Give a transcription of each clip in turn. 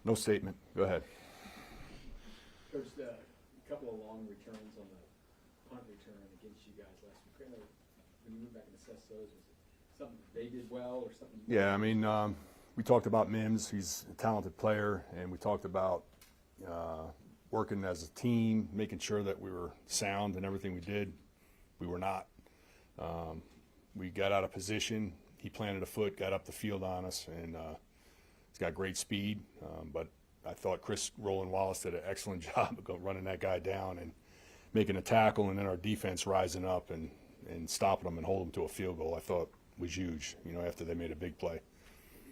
No statement. Go ahead. Coach, a couple of long returns on the punt return against you guys last week. When you went back and assessed those, was it something they did well or something? Yeah, I mean, we talked about Mims. He's a talented player, and we talked about working as a team, making sure that we were sound in everything we did. We were not. We got out of position. He planted a foot, got up the field on us, and he's got great speed. But I thought Chris Roland Wallace did an excellent job of running that guy down and making a tackle, and then our defense rising up and stopping him and holding him to a field goal. I thought was huge, after they made a big play.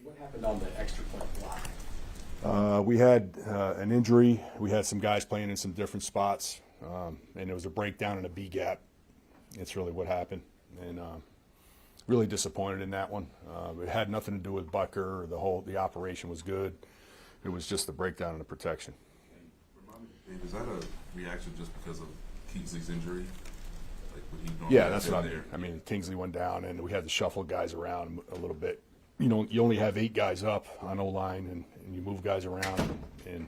What happened on the extra point block? We had an injury. We had some guys playing in some different spots, and it was a breakdown in a B gap. It's really what happened, and really disappointed in that one. It had nothing to do with Bucker. The operation was good. It was just the breakdown in the protection. Remind me, Dave, is that a reaction just because of Kingsley's injury? Like what he normally Yeah, that's has what in I mean. there? I mean, Kingsley went down, and we had to shuffle guys around a little bit. You only have 8 guys up on O-line, and you move guys around, and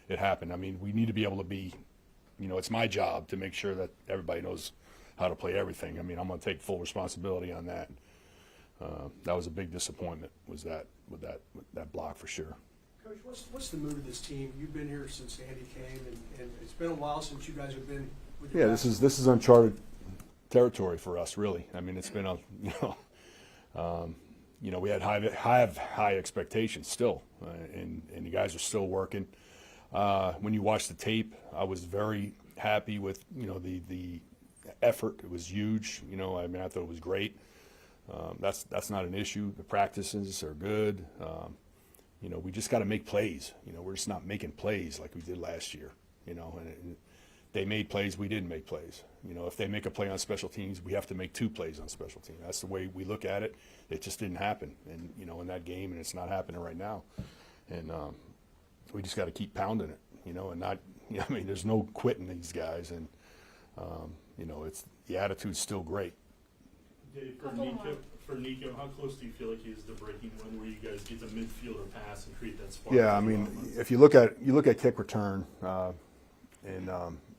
it happened. I mean, we need to be able to be, it's my job to make sure that everybody knows how to play everything. I mean, I'm going to take full responsibility on that. That was a big disappointment, was that with that block for sure. Coach, what's the mood of this team? You've been here since Andy came, and it's been a while since you guys have been with your Yeah, this is uncharted territory for us, really. I mean, it's been we had high expectations still, and the guys are still working. When you watch the tape, I was very happy with the effort. It was huge. I mean, I thought it was great. That's not an issue. The practices are good. We just got to make plays. We're just not making plays like we did last year. And they made plays, we didn't make plays. If they make a play on special teams, we have to make 2 plays on special teams. That's the way we look at it. It just didn't happen, and in that game, and it's not happening right now. And we just got to keep pounding it, and not. I mean, there's no quitting these guys, and it's the attitude's still great. Dave, for Nico, how close do you feel like he is to breaking one where you guys get the midfield or pass and create that spark? Yeah, I mean, if you look at kick return, and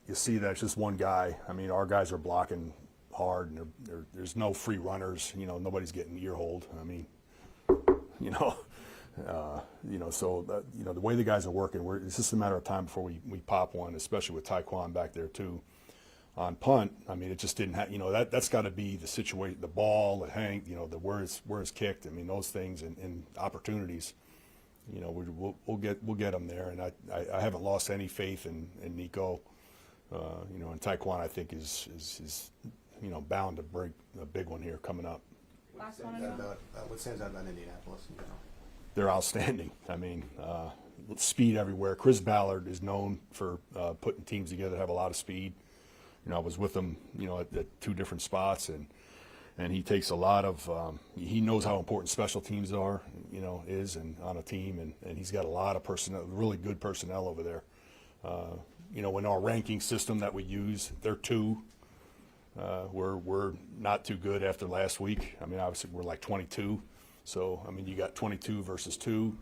you see that it's just one guy. I mean, our guys are blocking hard, and there's no free runners. Nobody's getting ear hold. I mean, so the way the guys are working, it's just a matter of time before we pop one, especially with Taekwon back there too. On punt, I mean, it just didn't have. That's got to be the situation. The ball, the hang, the where it's kicked. I mean, those things and opportunities. We'll get them there, and I haven't lost any faith in Nico. And Taekwon, I think is bound to break a big one here coming up. What stands out about Indianapolis in general? They're outstanding. I mean, speed everywhere. Chris Ballard is known for putting teams together that have a lot of speed. I was with him, at 2 different spots, and he takes a lot of. He knows how important special teams are, is and on a team, and he's got a lot of personnel, really good personnel over there. In our ranking system that we use, they're 2. We're not too good after last week. I mean, obviously we're like 22. So I mean, you got 22 versus 2.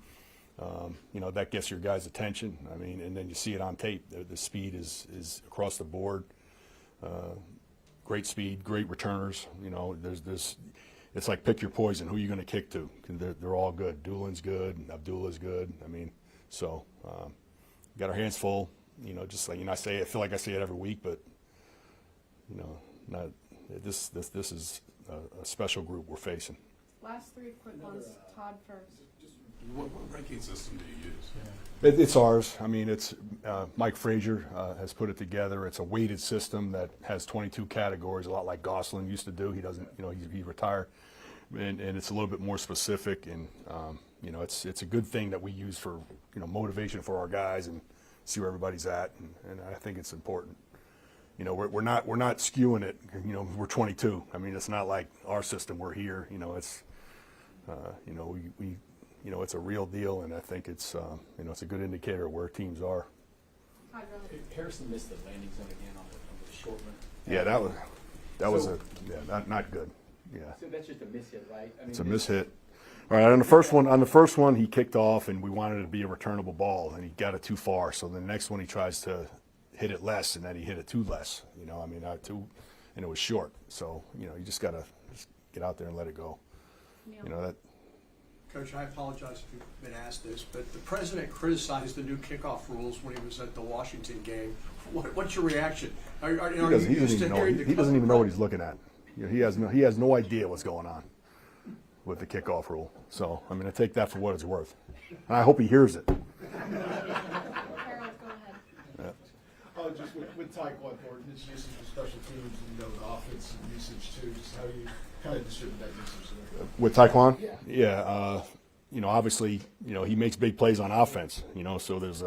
That gets your guys' attention. I mean, and then you see it on tape. The speed is across the board. Great speed, great returners. It's like pick your poison. Who are you going to kick to? They're all good. Doolin's good. Abdullah's good. I mean, so got our hands full. Just like I feel like I say it every week, but this is a special group we're facing. Last 3 quick ones. Todd first. What ranking system do you use? It's ours. I mean, it's Mike Frazier has put it together. It's a weighted system that has 22 categories, a lot like Gosselin used to do. He doesn't, he retired, and it's a little bit more specific. And it's a good thing that we use for motivation for our guys and see where everybody's at. And I think it's important. We're not skewing it. We're 22. I mean, it's not like our system. We're here. It's it's a real deal, and I think it's it's a good indicator of where teams are. Harrison missed the landing zone again on the short one. Yeah, that was not good. Yeah. So that's just a miss hit, right? I mean, It's a miss hit. All right, on the first one, he kicked off, and we wanted it to be a returnable ball, and he got it too far. So the next one, he tries to hit it less, and then he hit it too less. You know, I mean, and it was short. So you know, you just gotta get out there and let it go. Neil. You know that. Coach, I apologize if you've been asked this, but the president criticized the new kickoff rules when he was at the Washington game. What's your reaction? Are He you doesn't, used to hearing the he doesn't even know what he's looking at. You know, he has no idea what's going on with the kickoff rule. So I mean, I take that for what it's worth, and I hope he hears it. Harold, go ahead. Just with Taekwondo, its usage of special teams, and the offense usage too, just how you kind of distribute that usage there. With Taekwondo? Yeah. Yeah. You know, obviously, you know, he makes big plays on offense. You know, so there's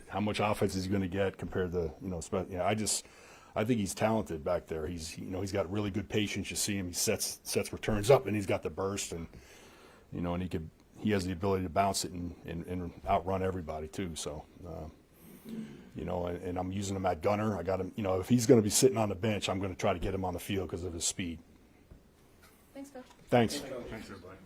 how much offense is he going to get compared to I think he's talented back there. He's got really good patience. You see him. He sets returns up, and he's got the burst, and he has the ability to bounce it and outrun everybody too. So. And I'm using him at gunner. I got him. If he's going to be sitting on the bench, I'm going to try to get him on the field because of his speed. Thanks, Coach. Thanks. Thanks, everybody.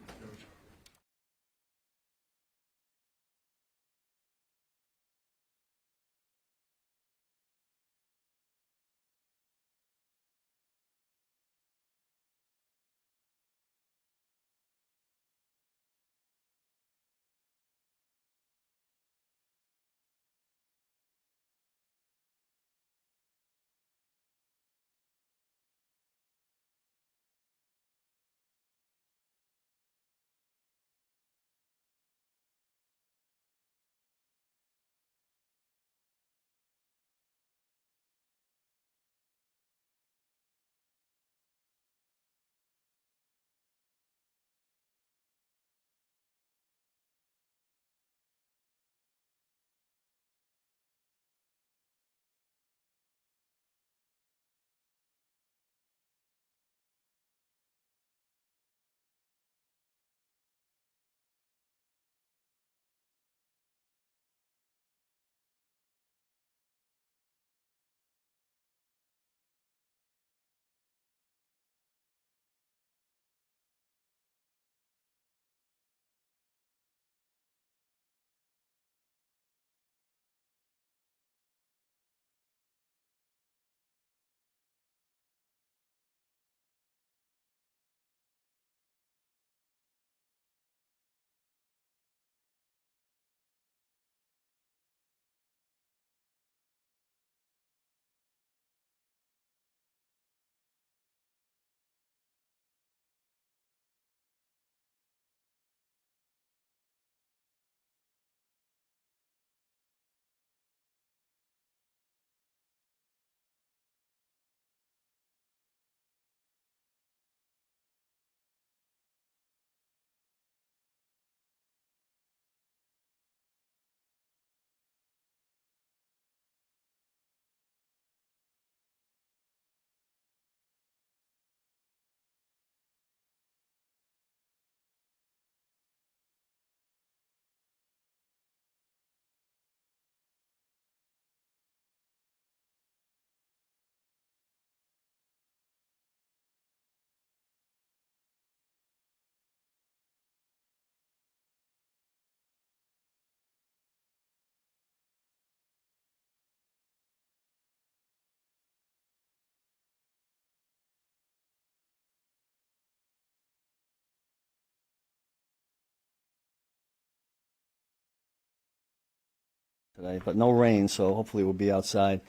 Today, but no rain, so hopefully we'll be outside.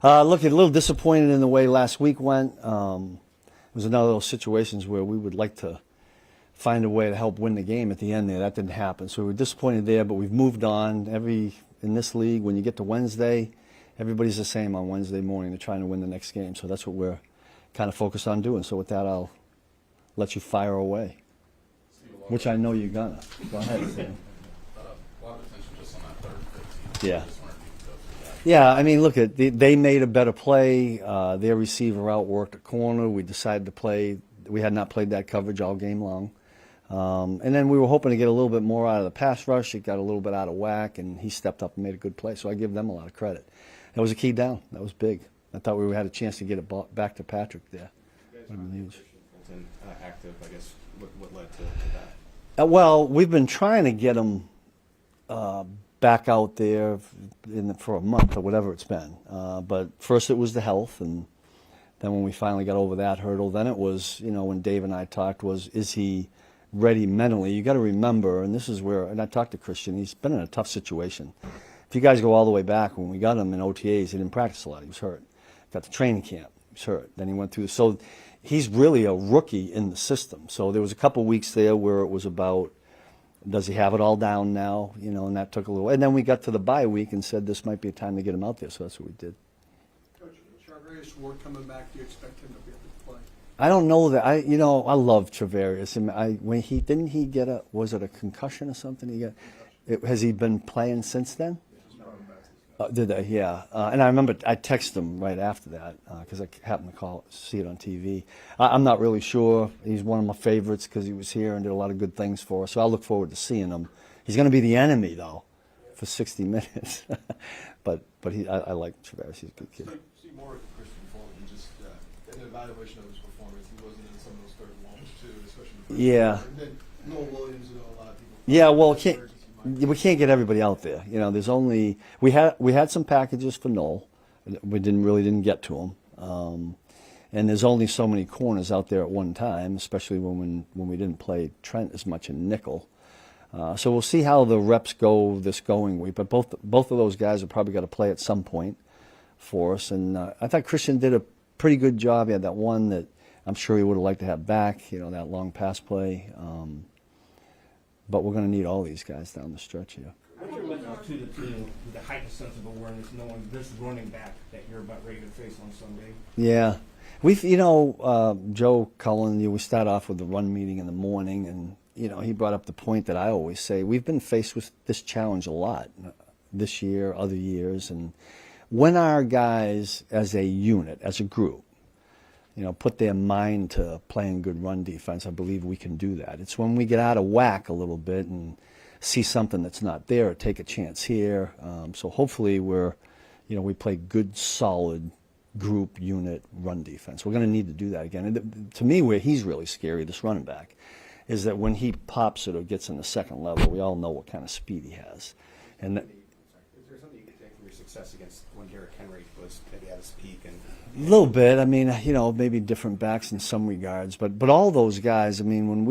Looking a little disappointed in the way last week went. It was another of those situations where we would like to find a way to help win the game at the end there. That didn't happen, so we were disappointed there, but we've moved on. In this league, when you get to Wednesday, everybody's the same on Wednesday morning. They're trying to win the next game, so that's what we're kind of focused on doing. So with that, I'll let you fire away, which I know you're gonna. Go ahead. A lot of attention just on that third and 15. Yeah. Just wondering if you could go through that. Yeah, I mean, look, they made a better play. Their receiver outworked the corner. We decided to play. We had not played that coverage all game long. And then we were hoping to get a little bit more out of the pass rush. It got a little bit out of whack, and he stepped up and made a good play. So I give them a lot of credit. That was a key down. That was big. I thought we had a chance to get it back to Patrick there. Would have been huge. Fulton active, I guess, what led to that? Well, we've been trying to get him back out there for a month or whatever it's been. But first it was the health, and then when we finally got over that hurdle, then it was, when Dave and I talked, is he ready mentally? You got to remember, and this is where, and I talked to Christian, he's been in a tough situation. If you guys go all the way back, when we got him in OTAs, he didn't practice a lot. He was hurt. Got to training camp. He was hurt. Then he went through. So he's really a rookie in the system. So there was a couple weeks there where it was about, does he have it all down now? And that took a little. And then we got to the bye week and said this might be a time to get him out there. So that's what we did. Coach, Charvarius Ward coming back, do you expect him to be able to play? I don't know that. I love Travarius. And when didn't he get was it a concussion or something? Has he been playing since then? Did they? Yeah. And I remember I texted him right after that because I happened to see it on TV. I'm not really sure. He's one of my favorites because he was here and did a lot of good things for us. So I look forward to seeing him. He's going to be the enemy though, for 60 minutes. but I like Travarius. He's a good kid. See more of Christian before and just an evaluation of his performance. He wasn't in some of those third and longs too, especially. Yeah. And then Noel Williams, a lot of people. Yeah. Well, we can't get everybody out there. There's only we had some packages for Noel. We didn't get to them. And there's only so many corners out there at one time, especially when we didn't play Trent as much in nickel. So we'll see how the reps go this going week. But both of those guys are probably got to play at some point for us. And I thought Christian did a pretty good job. He had that one that I'm sure he would have liked to have back. That long pass play. But we're going to need all these guys down the stretch here. What's your message to the team with the heightened sense of awareness, knowing this running back that you're about ready to face on Sunday? Yeah. Joe Cullen, we start off with the run meeting in the morning, and, he brought up the point that I always say. We've been faced with this challenge a lot this year, other years, and when our guys as a unit, as a group, put their mind to playing good run defense, I believe we can do that. It's when we get out of whack a little bit and see something that's not there, or take a chance here. So hopefully we play good, solid group unit run defense. We're going to need to do that again. And to me, where he's really scary, this running back, is that when he pops it or gets in the second level, we all know what kind of speed he has. And Is there something you can take from your success against when Derrick Henry was maybe at his peak? A little bit. I mean, maybe different backs in some regards, but all those guys. I mean,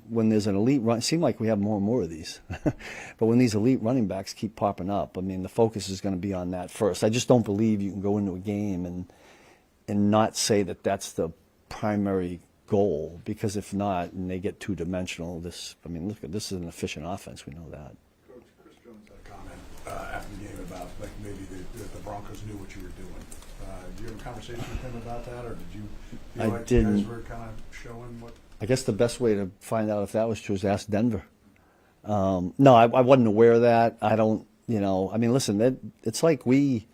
when there's an elite run, it seems like we have more and more of these. But when these elite running backs keep popping up, I mean, the focus is going to be on that first. I just don't believe you can go into a game and not say that that's the primary goal, because if not, and they get two-dimensional, this is an efficient offense. We know that. Coach, Chris Jones had a comment after the game about maybe the Broncos knew what you were doing. Did you have a conversation with him about that, or did you feel like you guys were kind of showing what? I guess the best way to find out if that was true is ask Denver. No, I wasn't aware of that. I don't, listen, it's like we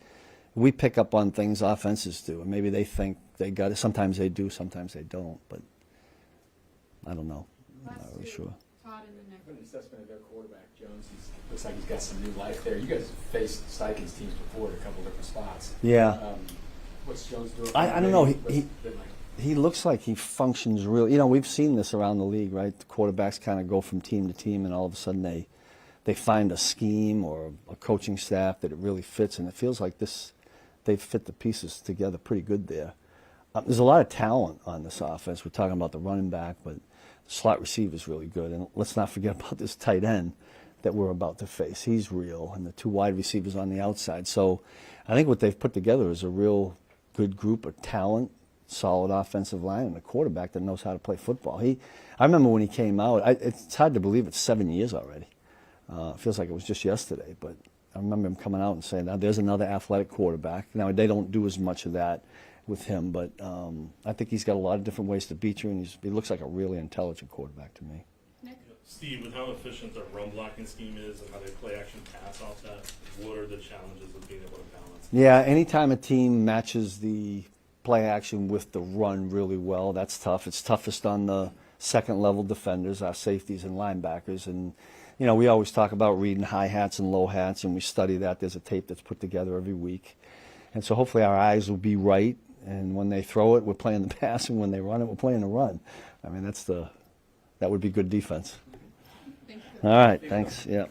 pick up on things offenses do, and maybe they think they got it. Sometimes they do, sometimes they don't, but I don't know. I'm not really sure. Todd and then Nick. An assessment of their quarterback, Jones. Looks like he's got some new life there. You guys faced Steichen's teams before at a couple different spots. Yeah. What's Jones doing? I don't know. He He looks like he functions really. We've seen this around the league, right? The quarterbacks kind of go from team to team, and all of a sudden they find a scheme or a coaching staff that it really fits, and it feels like they fit the pieces together pretty good there. There's a lot of talent on this offense. We're talking about the running back, but the slot receiver is really good. And let's not forget about this tight end that we're about to face. He's real, and the two wide receivers on the outside. So I think what they've put together is a real good group of talent, solid offensive line, and a quarterback that knows how to play football. I remember when he came out, it's hard to believe it's 7 years already. It feels like it was just yesterday, but I remember him coming out and saying, now there's another athletic quarterback. Now, they don't do as much of that with him, but I think he's got a lot of different ways to beat you, and he looks like a really intelligent quarterback to me. Nick? Steve, with how efficient their run blocking scheme is and how they play action pass off that, what are the challenges of being able to balance? Yeah, anytime a team matches the play action with the run really well, that's tough. It's toughest on the second-level defenders, our safeties and linebackers, and we always talk about reading high hats and low hats, and we study that. There's a tape that's put together every week. And so hopefully our eyes will be right, and when they throw it, we're playing the pass, and when they run it, we're playing the run. I mean, that would be good defense. you. All right, thanks, yeah.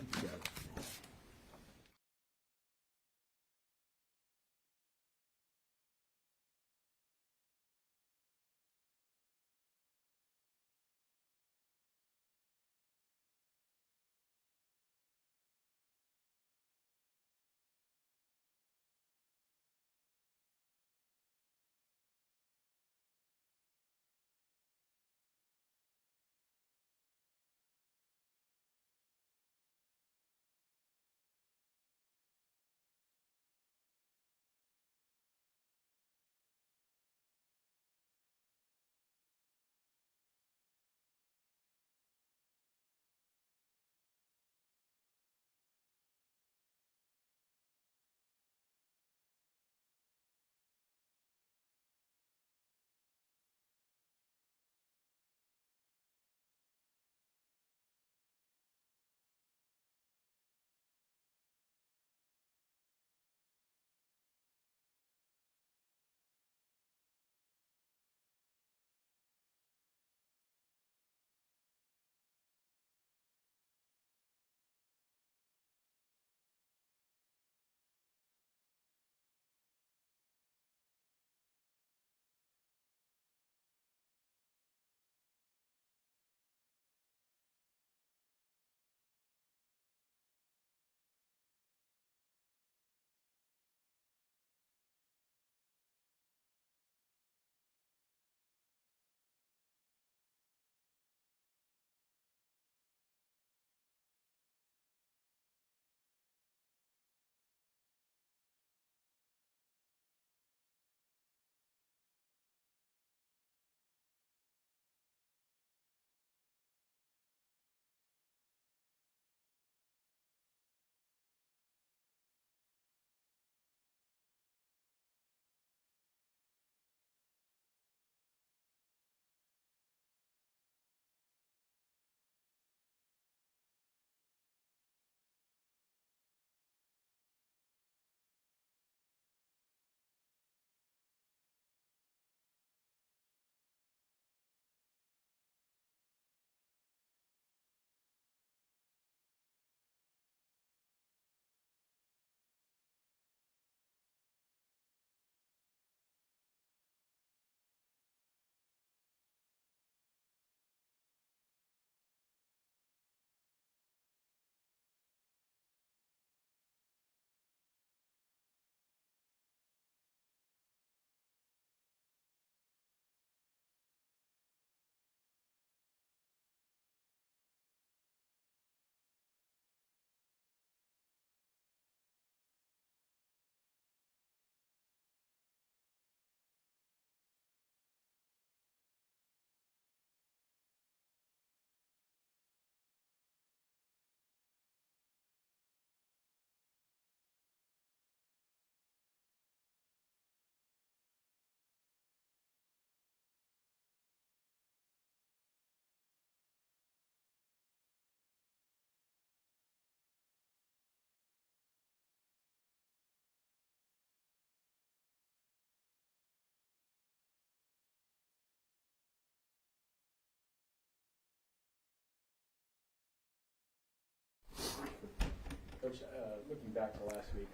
Coach, looking back to last week,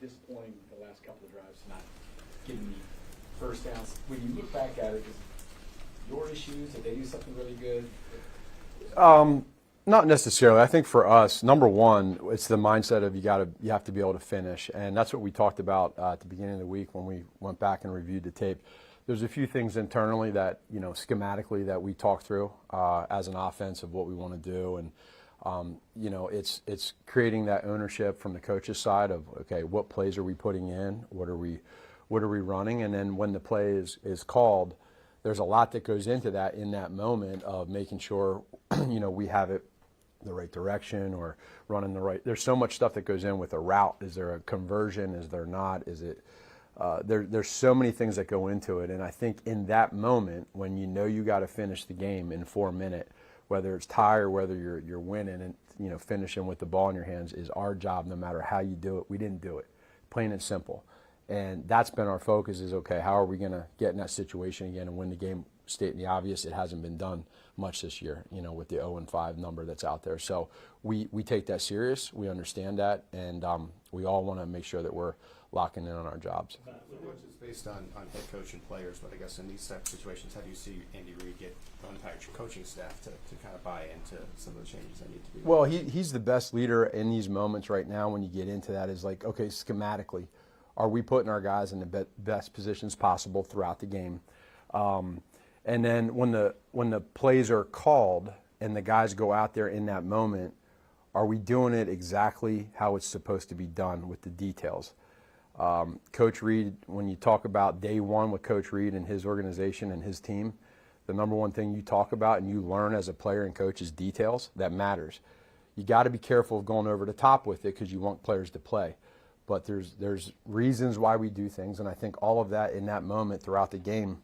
disappointing the last couple of drives, not getting the first downs. When you look back at it, is it your issues? Did they do something really good? Not necessarily. I think for us, number one, it's the mindset of you have to be able to finish, and that's what we talked about at the beginning of the week when we went back and reviewed the tape. There's a few things internally that, schematically that we talked through as an offense of what we want to do, and it's creating that ownership from the coach's side of, okay, what plays are we putting in, what are we running, and then when the play is called, there's a lot that goes into that in that moment of making sure we have it the right direction or running the right. There's so much stuff that goes in with a route. Is there a conversion? Is there not? Is it? There's so many things that go into it, and I think in that moment when you got to finish the game in 4 minutes, whether it's tie or whether you're winning and finishing with the ball in your hands is our job. No matter how you do it, we didn't do it, plain and simple. And that's been our focus is, okay, how are we going to get in that situation again and win the game stating the obvious, it hasn't been done much this year, with the 0-5 number that's out there. So we take that serious. We understand that, and we all want to make sure that we're locking in on our jobs. So much is based on head coach and players, but I guess in these type of situations, how do you see Andy Reid get the entire coaching staff to kind of buy into some of the changes that need to be made? Well, he's the best leader in these moments right now. When you get into that, is like, okay, schematically, are we putting our guys in the best positions possible throughout the game? And then when the plays are called and the guys go out there in that moment, are we doing it exactly how it's supposed to be done with the details? Coach Reid, when you talk about day one with Coach Reid and his organization and his team, the number one thing you talk about and you learn as a player and coach is details. That matters. You got to be careful of going over the top with it because you want players to play. But there's reasons why we do things, and I think all of that in that moment throughout the game,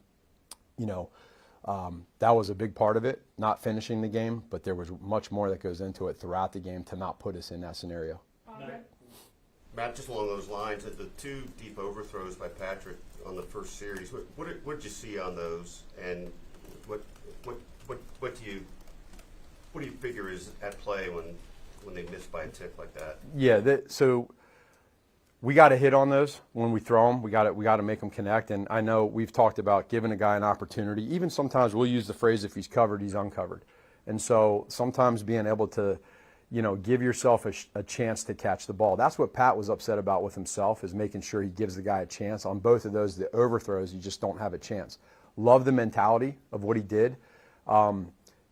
that was a big part of it, not finishing the game, but there was much more that goes into it throughout the game to not put us in that scenario. Matt, just along those lines, the two deep overthrows by Patrick on the first series, what did you see on those, and what do you figure is at play when they miss by a tick like that? Yeah, so we got to hit on those when we throw them. We got to make them connect. And I know we've talked about giving a guy an opportunity. Even sometimes we'll use the phrase, if he's covered, he's uncovered. And so sometimes being able to, give yourself a chance to catch the ball. That's what Pat was upset about with himself, is making sure he gives the guy a chance. On both of those, the overthrows, you just don't have a chance. Love the mentality of what he did.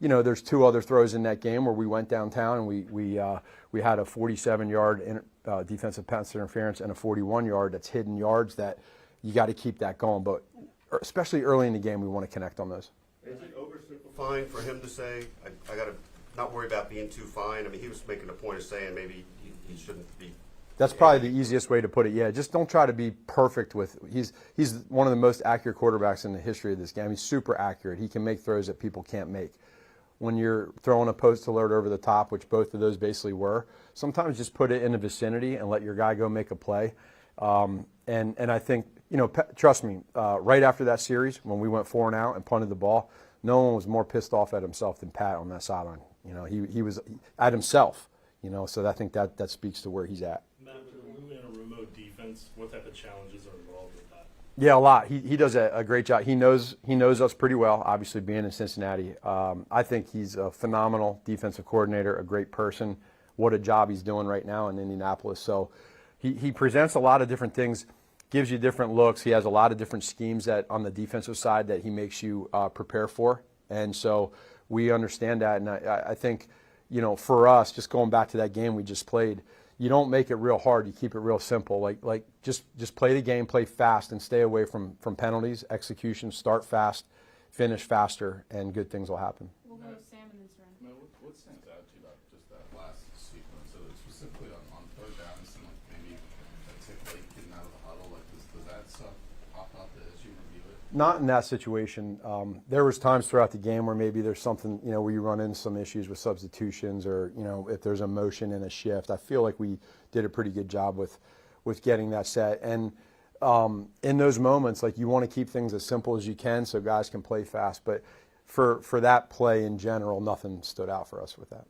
There's two other throws in that game where we went downtown and we had a 47-yard defensive pass interference and a 41-yard that's hidden yards that you got to keep that going. But especially early in the game, we want to connect on those. Is it oversimplifying for him to say, I got to not worry about being too fine? I mean, he was making a point of saying maybe he shouldn't be. That's probably the easiest way to put it. Yeah, just don't try to be perfect with. He's one of the most accurate quarterbacks in the history of this game. He's super accurate. He can make throws that people can't make. When you're throwing a post alert over the top, which both of those basically were, sometimes just put it in the vicinity and let your guy go make a play. And I think, trust me, right after that series, when we went 4-and-out and punted the ball, no one was more pissed off at himself than Pat on that sideline. He was at himself, so I think that speaks to where he's at. Matt, when in a remote defense, what type of challenges are involved with that? Yeah, a lot. He does a great job. He knows us pretty well, obviously being in Cincinnati. I think he's a phenomenal defensive coordinator, a great person. What a job he's doing right now in Indianapolis. So he presents a lot of different things, gives you different looks. He has a lot of different schemes that on the defensive side that he makes you prepare for. And so we understand that. And I think, for us, just going back to that game we just played, you don't make it real hard. You keep it real simple. Like just play the game, play fast, and stay away from penalties, execution, start fast, finish faster, and good things will happen. We'll go with Sam in this round. Matt, what stands out to you about just that last sequence? So specifically on third down, it seemed like maybe a tick late getting out of the huddle. Like, does that stuff pop up as you review it? Not in that situation. There was times throughout the game where maybe there's something, where you run into some issues with substitutions or, if there's a motion and a shift. I feel like we did a pretty good job with getting that set. And in those moments, like, you want to keep things as simple as you can so guys can play fast. But for that play in general, nothing stood out for us with that.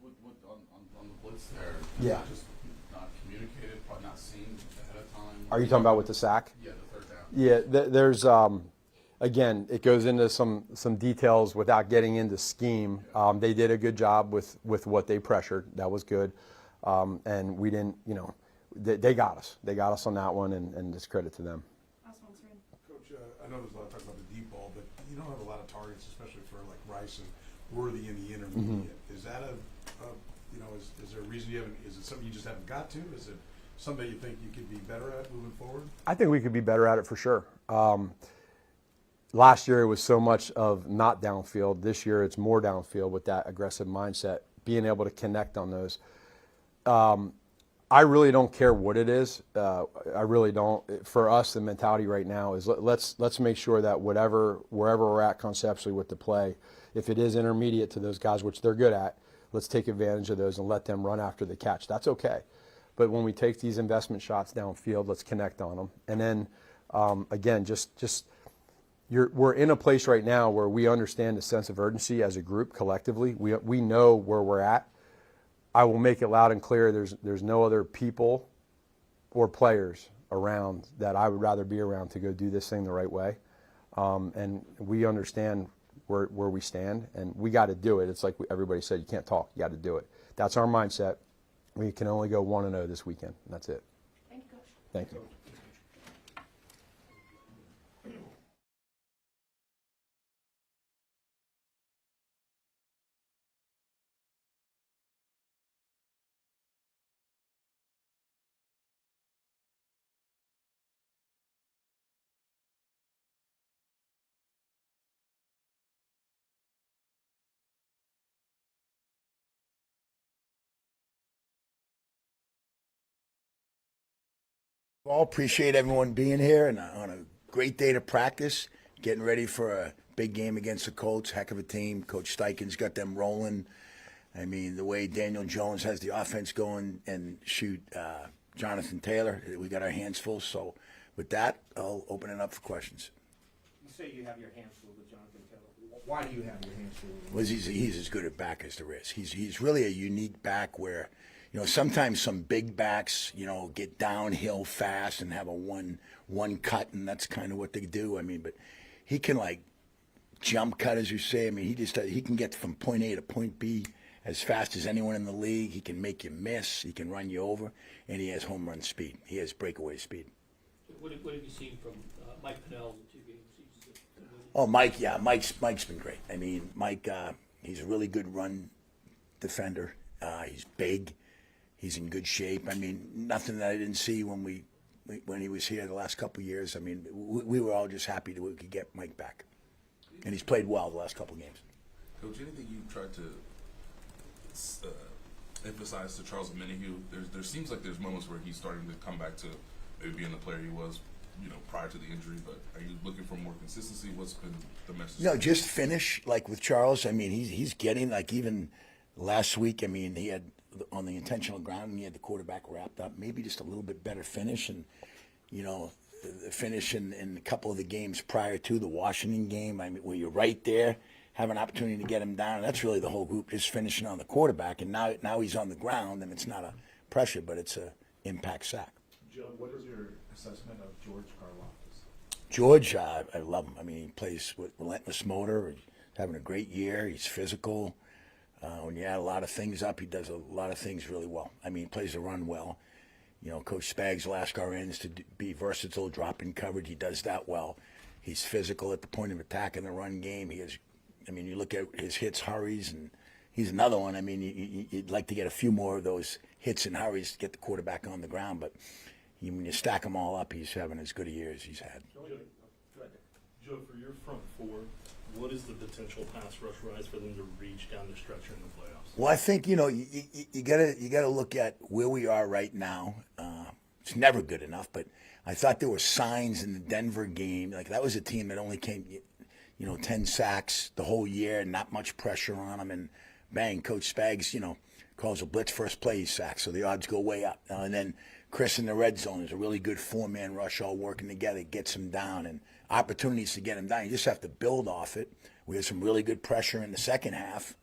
On the blitz there, Yeah. just not communicated, probably not seen ahead of time. Are you talking about with the sack? Yeah, the third down. Yeah, there's again, it goes into some details without getting into scheme. They did a good job with what they pressured. That was good, and we didn't. They got us. They got us on that one, and it's credit to them. Last one, Serene. Coach, I know there's a lot of talk about the deep ball, but you don't have a lot of targets, especially for like Rice and Worthy in the intermediate. Is that is there a reason you haven't? Is it something you just haven't got to? Is it something you think you could be better at moving forward? I think we could be better at it for sure. Last year it was so much of not downfield. This year it's more downfield with that aggressive mindset, being able to connect on those. I really don't care what it is. I really don't. For us, the mentality right now is let's make sure that wherever we're at conceptually with the play, if it is intermediate to those guys, which they're good at, let's take advantage of those and let them run after the catch. That's okay. But when we take these investment shots downfield, let's connect on them. And then, again, just we're in a place right now where we understand the sense of urgency as a group collectively. We know where we're at. I will make it loud and clear. There's no other people or players around that I would rather be around to go do this thing the right way. And we understand where we stand, and we got to do it. It's like everybody said, you can't talk, you got to do it. That's our mindset. We can only go 1-0 this weekend, and that's it. Thank you, Coach. Thank you. All appreciate everyone being here and on a great day to practice, getting ready for a big game against the Colts. Heck of a team. Coach Steichen's got them rolling. I mean, the way Daniel Jones has the offense going and shoot Jonathan Taylor, we got our hands full. So with that, I'll open it up for questions. You say you have your hands full with Jonathan Taylor. Why do you have your hands full? Well, he's as good a back as there is. He's really a unique back where, you know, sometimes some big backs, you know, get downhill fast and have a one cut, and that's kind of what they do. I mean, but he can like jump cut, as you say. I mean, he can get from point A to point B as fast as anyone in the league. He can make you miss. He can run you over, and he has home run speed. He has breakaway speed. What have you seen from Mike Pennell in the 2 games? Oh, Mike, yeah, Mike's been great. I mean, Mike, he's a really good run defender. He's big. He's in good shape. I mean, nothing that I didn't see when he was here the last couple of years. I mean, we were all just happy that we could get Mike back, and he's played well the last couple of games. Coach, anything you tried to emphasize to Charles Omenihu? There seems like there's moments where he's starting to come back to maybe being the player he was, you know, prior to the injury. But are you looking for more consistency? What's been the message? No, just finish like with Charles. I mean, he's getting like even last week. I mean, he had on the intentional ground, he had the quarterback wrapped up. Maybe just a little bit better finish, and you know, the finish in a couple of the games prior to the Washington game. I mean, where you're right there, have an opportunity to get him down. And that's really the whole group, just finishing on the quarterback. And now he's on the ground, and it's not a pressure, but it's a impact sack. Joe, what is your assessment of George Karlaftis? George, I love him. I mean, he plays with relentless motor. He's having a great year. He's physical. When you add a lot of things up, he does a lot of things really well. I mean, he plays the run well. You know, Coach Spags will ask our ends to be versatile, drop in coverage. He does that well. He's physical at the point of attack in the run game. You look at his hits, hurries, and he's another one. I mean, you'd like to get a few more of those hits and hurries to get the quarterback on the ground. But when you stack them all up, he's having as good a year as he's had. Joe, for your front four, what is the potential pass rush rise for them to reach down the stretch in the playoffs? Well, I think you gotta look at where we are right now. It's never good enough, but I thought there were signs in the Denver game. Like that was a team that only came, 10 sacks the whole year, not much pressure on them, and bang, Coach Spags, calls a blitz first play, he's sacked, so the odds go way up. And then Chris in the red zone is a really good 4-man rush, all working together, gets him down, and opportunities to get him down. You just have to build off it. We had some really good pressure in the second half.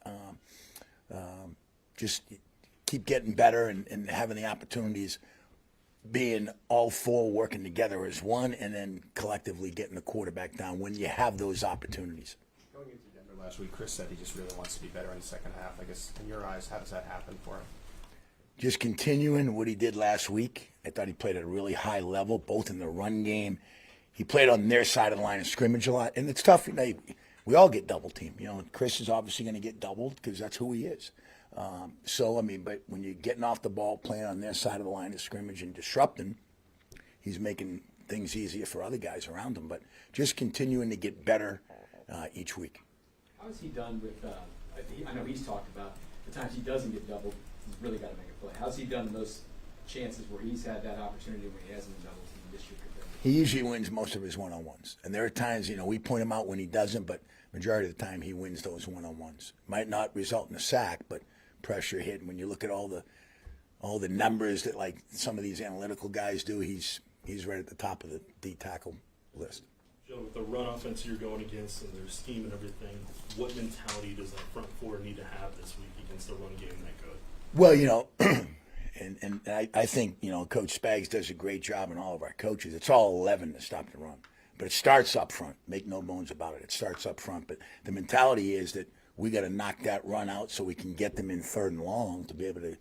Just keep getting better and having the opportunities, being all four working together as one, and then collectively getting the quarterback down when you have those opportunities. Going into Denver last week, Chris said he just really wants to be better in the second half. I guess in your eyes, how does that happen for him? Just continuing what he did last week. I thought he played at a really high level, both in the run game. He played on their side of the line of scrimmage a lot, and it's tough. We all get double teamed. Chris is obviously going to get doubled because that's who he is. But when you're getting off the ball, playing on their side of the line of scrimmage and disrupting, he's making things easier for other guys around him. But just continuing to get better each week. How has he done with, I know he's talked about the times he doesn't get doubled, he's really got to make a play. How's he done in those chances where he's had that opportunity when he hasn't been doubled in the district? He usually wins most of his one-on-ones. And there are times, we point him out when he doesn't, but majority of the time he wins those one-on-ones. Might not result in a sack, but pressure hit. And when you look at all the numbers that like some of these analytical guys do, he's right at the top of the D tackle list. Joe, with the run offense you're going against and their scheme and everything, what mentality does that front four need to have this week against the run game that good? Well, you know, and I think, you know, Coach Spags does a great job, and all of our coaches. It's all 11 to stop the run. But it starts up front. Make no bones about it. It starts up front. But the mentality is that we got to knock that run out so we can get them in 3rd and long to be able to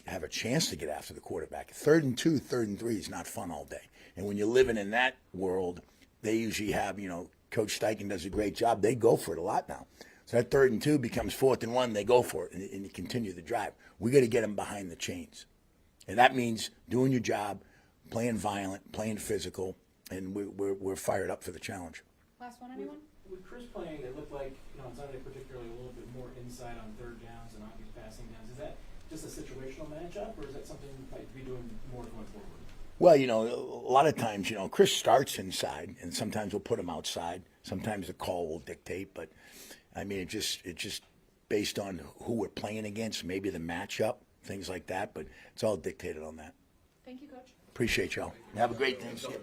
have a chance to get after the quarterback. 3rd and 2, 3rd and 3 is not fun all day. And when you're living in that world, they usually have, you know, Coach Steichen does a great job. They go for it a lot now. So that 3rd and 2 becomes 4th and 1. They go for it, and you continue the drive. We got to get them behind the chains. And that means doing your job, playing violent, playing physical, and we're fired up for the challenge. Last one, anyone? With Chris playing, it looked like, on Sunday particularly, a little bit more inside on 3rd downs and on these passing downs. Is that just a situational matchup, or is that something you might be doing more going forward? Well, you know, a lot of times, you know, Chris starts inside, and sometimes we'll put him outside. Sometimes the call will dictate, but I mean, it just based on who we're playing against, maybe the matchup, things like that. But it's all dictated on that. Thank you, Coach. Appreciate y'all. Have a great Thanksgiving.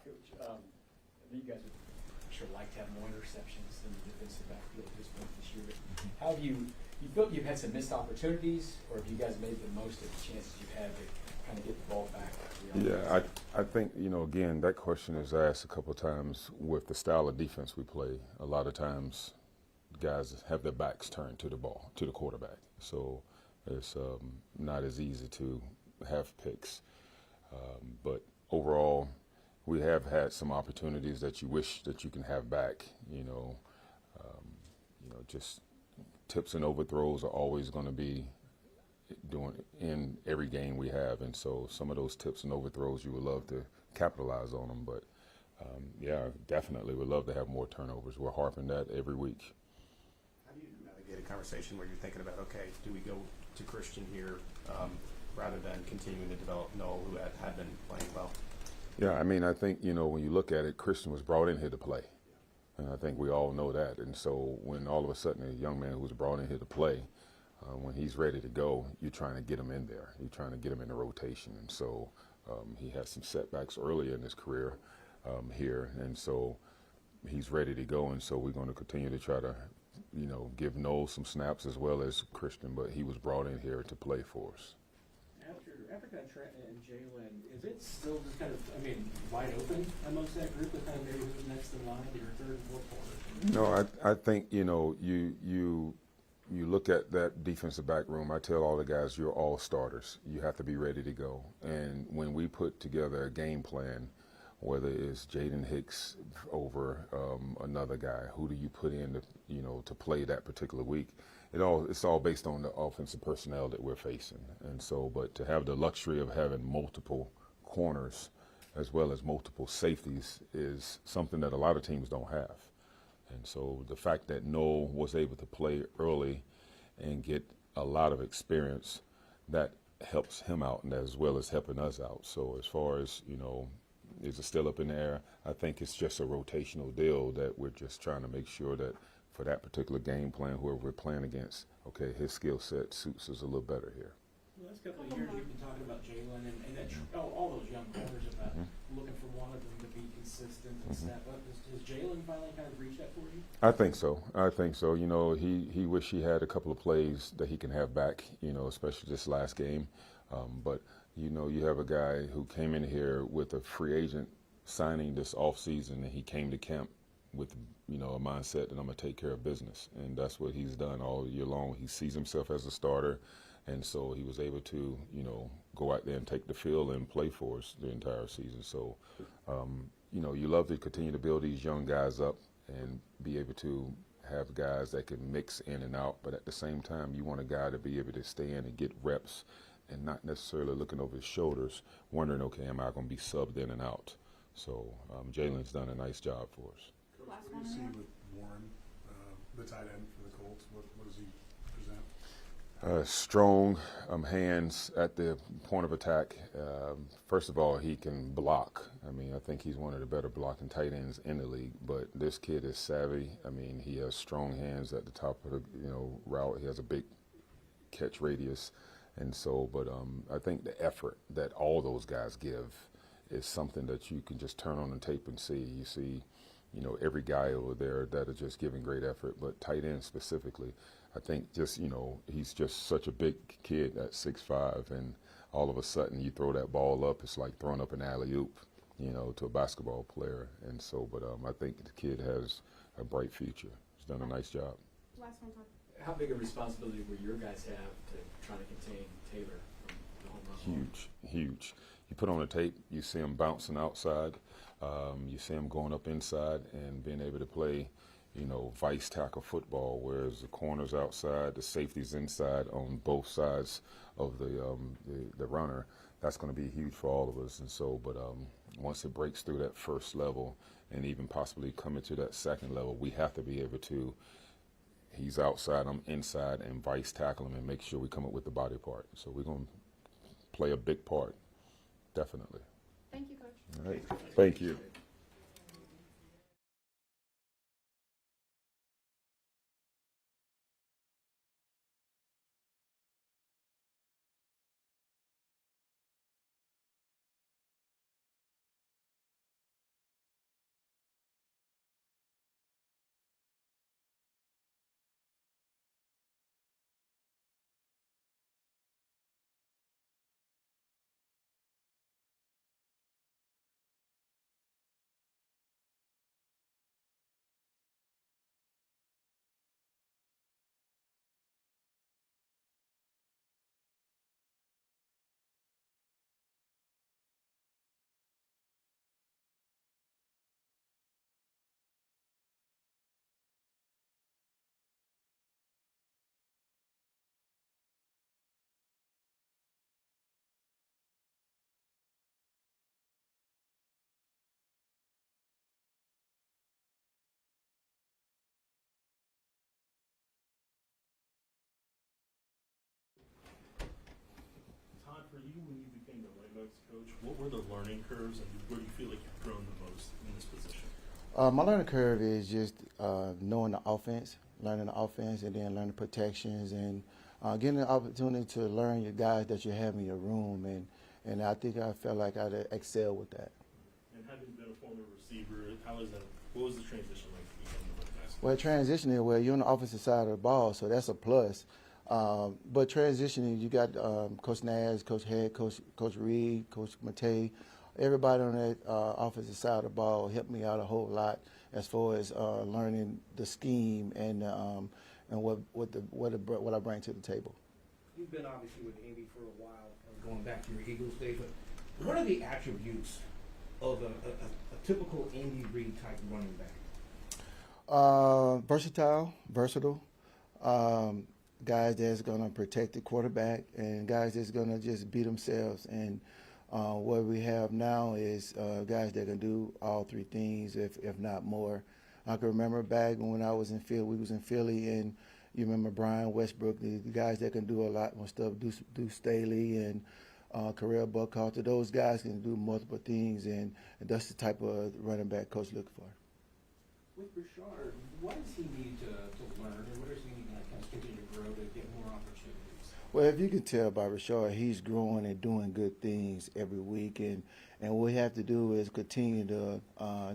Coach, I think you guys would sure like to have more interceptions than the defensive backfield at this point this year. But how have you felt you've had some missed opportunities, or have you guys made the most of the chances you've had to kind of get the ball back? Yeah, I think, you know, again, that question is asked a couple of times with the style of defense we play. A lot of times guys have their backs turned to the ball, to the quarterback. So it's not as easy to have picks. But overall, we have had some opportunities that you wish that you can have back. Just tips and overthrows are always going to be doing in every game we have, and so some of those tips and overthrows you would love to capitalize on them. But yeah, definitely would love to have more turnovers. We're harping that every week. How do you navigate a conversation where you're thinking about, okay, do we go to Christian here rather than continuing to develop Noel, who had been playing well? Yeah, I mean, I think, when you look at it, Christian was brought in here to play. And I think we all know that. And so when all of a sudden a young man who was brought in here to play, when he's ready to go, you're trying to get him in there. You're trying to get him in the rotation. And so he had some setbacks earlier in his career here. And so he's ready to go. And so we're going to continue to try to, give Noel some snaps as well as Christian. But he was brought in here to play for us. After kind of Trent and Jalen, is it still just kind of, wide open amongst that group of kind of maybe who's next in line, your third and fourth corner? No, I think, you look at that defensive back room. I tell all the guys, you're all starters. You have to be ready to go. And when we put together a game plan, whether it's Jaden Hicks over another guy, who do you put in to play that particular week? It's all based on the offensive personnel that we're facing. And so, but to have the luxury of having multiple corners as well as multiple safeties is something that a lot of teams don't have. And so the fact that Noel was able to play early and get a lot of experience, that helps him out and as well as helping us out. So as far as, Is it still up in the air? I think it's just a rotational deal that we're just trying to make sure that for that particular game plan, whoever we're playing against, okay, his skill set suits us a little better here. The last couple of years, you've been talking about Jalen and that all those young corners about looking for one of them to be consistent and step up. Has Jalen finally kind of reached that for you? I think so. I think so. You know, he wished he had a couple of plays that he can have back, you know, especially this last game. But, you know, you have a guy who came in here with a free agent signing this offseason, and he came to camp with, you know, a mindset that I'm going to take care of business. And that's what he's done all year long. He sees himself as a starter. And so he was able to, you know, go out there and take the field and play for us the entire season. So, you know, you love to continue to build these young guys up and be able to have guys that can mix in and out. But at the same time, you want a guy to be able to stay in and get reps and not necessarily looking over his shoulders, wondering, okay, am I going to be subbed in and out? So Jalen's done a nice job for us. Coach, what do you see with Warren, the tight end for the Colts? What does he present? Strong hands at the point of attack. First of all, he can block. I mean, I think he's one of the better blocking tight ends in the league. But this kid is savvy. I mean, he has strong hands at the top of the route. He has a big catch radius, and so. But I think the effort that all those guys give is something that you can just turn on the tape and see. You see, every guy over there that are just giving great effort. But tight end specifically, I think just, he's just such a big kid at 6'5", and all of a sudden you throw that ball up, it's like throwing up an alley-oop, to a basketball player. And so, but I think the kid has a bright future. He's done a nice job. Last one, Todd. How big a responsibility will your guys have to try to contain Taylor from the home run? Huge. You put on the tape, you see him bouncing outside, you see him going up inside and being able to play, vice tackle football, whereas the corner's outside, the safety's inside on both sides of the runner. That's going to be huge for all of us. And so, but once it breaks through that first level and even possibly coming to that second level, we have to be able to, he's outside, I'm inside, and vice tackle him and make sure we come up with the body part. So we're going to play a big part, definitely. Thank you, Coach. All right. Thank you. Todd, for you, when you became the right backs coach, what were the learning curves and where do you feel like you've grown the most in this position? My learning curve is just knowing the offense, learning the offense, and then learning protections, and getting the opportunity to learn your guys that you have in your room, and I think I felt like I'd excel with that. And having been a former receiver, what was the transition like to become the right backs coach? Well, transitioning, you're on the offensive side of the ball, so that's a plus. But transitioning, you got Coach Nash, Coach Head, Coach Reed, Coach Matei. Everybody on that offensive side of the ball helped me out a whole lot as far as learning the scheme and what I bring to the table. You've been obviously with Andy for a while, going back to your Eagles days, but what are the attributes of a typical Andy Reid type running back? Versatile. Guys that's going to protect the quarterback, and guys that's going to just beat themselves. And what we have now is guys that can do all three things, if not more. I can remember back when I was in Philly, we was in Philly, and you remember Brian Westbrook, the guys that can do a lot more stuff, Deuce Staley, and career buck Carter. Those guys can do multiple things, and that's the type of running back coach looking for. With Rashard, what does he need to learn, and what does he need to kind of continue to grow to get more opportunities? Well, if you can tell by Rashard, he's growing and doing good things every week, and what we have to do is continue to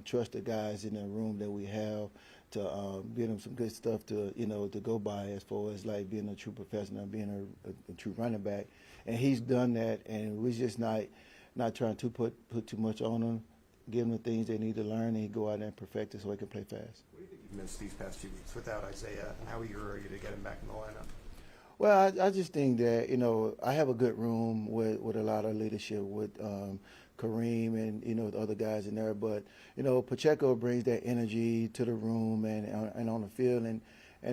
trust the guys in the room that we have to give them some good stuff to to go by as far as like being a true professional, being a true running back, and he's done that, and we're just not trying to put too much on him. Give them the things they need to learn, and go out there and perfect it so he can play fast. What do you think you've missed these past few weeks without Isaiah, and how eager are you to get him back in the lineup? Well, I just think that, I have a good room with a lot of leadership with Kareem and, the other guys in there. But, Pacheco brings that energy to the room and on the field. And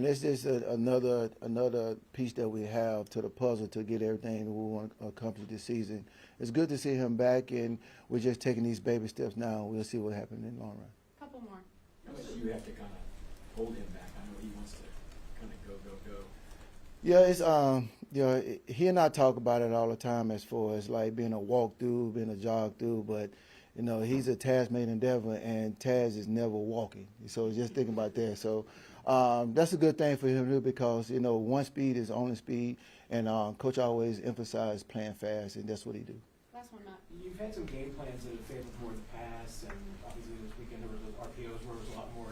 it's just another piece that we have to the puzzle to get everything that we want to accomplish this season. It's good to see him back, and we're just taking these baby steps now. We'll see what happens in the long run. Couple more. How much do you have to kind of hold him back? I know he wants to kind of go. Yeah, it's he and I talk about it all the time as far as like being a walk through, being a jog through, but he's a Taz-made endeavor, and Taz is never walking. So just thinking about that. So that's a good thing for him to do because one speed is only speed, and Coach always emphasized playing fast, and that's what he do. Last one, Matt. You've had some game plans that have favored more the pass, and obviously this weekend there was those RPOs where there was a lot more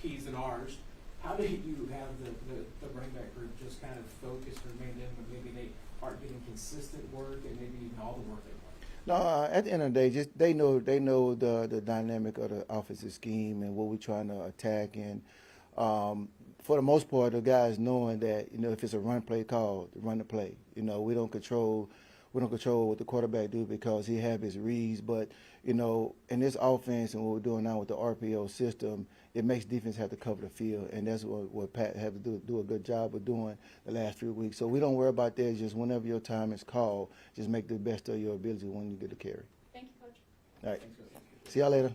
P's than R's. How do you have the running back group just kind of focused or remain in when maybe they aren't getting consistent work and maybe even all the work they want? No, at the end of the day, they know the dynamic of the offensive scheme and what we're trying to attack, and for the most part, the guys knowing that if it's a run play call, run the play. We don't control what the quarterback do because he have his reads, but in this offense and what we're doing now with the RPO system, it makes defense have to cover the field, and that's what Pat had to do a good job of doing the last few weeks. So we don't worry about that. Just whenever your time is called, just make the best of your ability when you get the carry. Thank you, Coach. All right. See y'all later.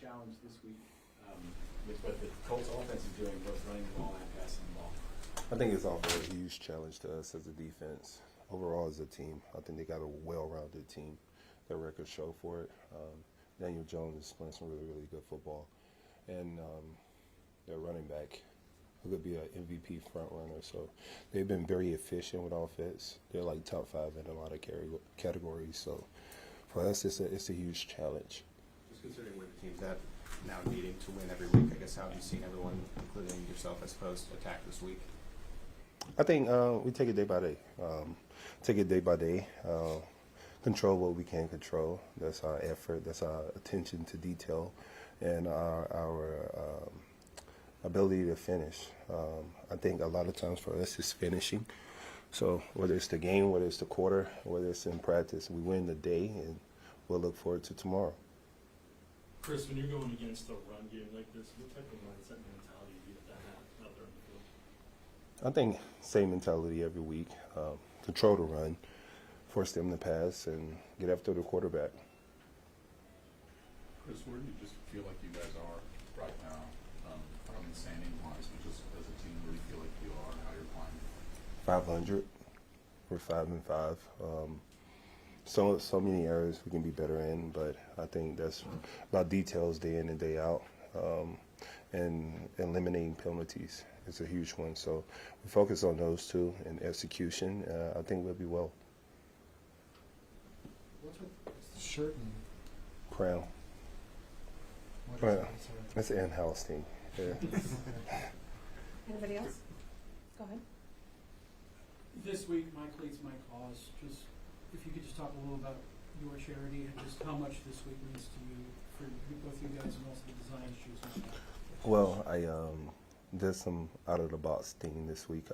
challenge this week with what the Colts offense is doing, both running the ball and passing the ball? I think it's also a huge challenge to us as a defense. Overall, as a team, I think they got a well-rounded team. Their records show for it. Daniel Jones is playing some really, really good football. And their running back, who could be an MVP front runner. So they've been very efficient with offense. They're like top 5 in a lot of categories. So for us, it's a huge challenge. Just considering where the team's at now, needing to win every week, I guess, how have you seen everyone, including yourself, I suppose, attack this week? I think we take it day by day. Take it day by day. Control what we can control. That's our effort. That's our attention to detail, and our ability to finish. I think a lot of times for us it's finishing. So whether it's the game, whether it's the quarter, whether it's in practice, we win the day, and we'll look forward to tomorrow. Chris, when you're going against a run game like this, what type of mindset and mentality do you have to have out there in the field? I think same mentality every week. Control the run, force them to pass, and get after the quarterback. Chris, where do you just feel like you guys are right now? I don't mean standing wise, but just as a team, where do you feel like you are and how you're playing? 500. We're 5-5. So many areas we can be better in, but I think that's about details day in and day out, and eliminating penalties is a huge one. So we focus on those two and execution. I think we'll be well. What's the shirt and Crown. what is it? That's an in-house team. Yeah. Anybody else? Go ahead. This week, My Cleats, My Cause, just, if you could just talk a little about your charity and just how much this week means to you, for both you guys and also the design issues and stuff. Well, I did some out-of-the-box thing this week.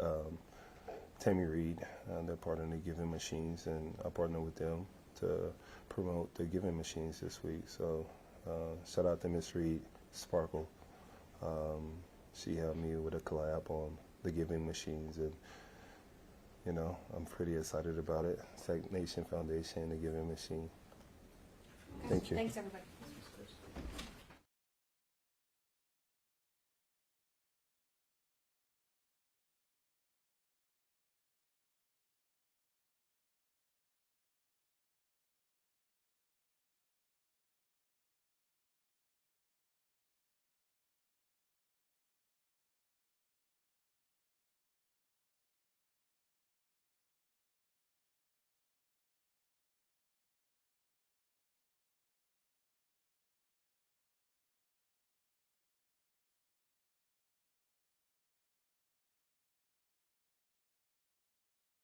Tammy Reed, they're partnering the Giving Machines, and I partner with them to promote the Giving Machines this week. So shout out to Miss Reed, Sparkle. She helped me with a collab on the Giving Machines, and you know, I'm pretty excited about it. It's like Nation Foundation, the Giving Machine. Thank you. Thanks, everybody.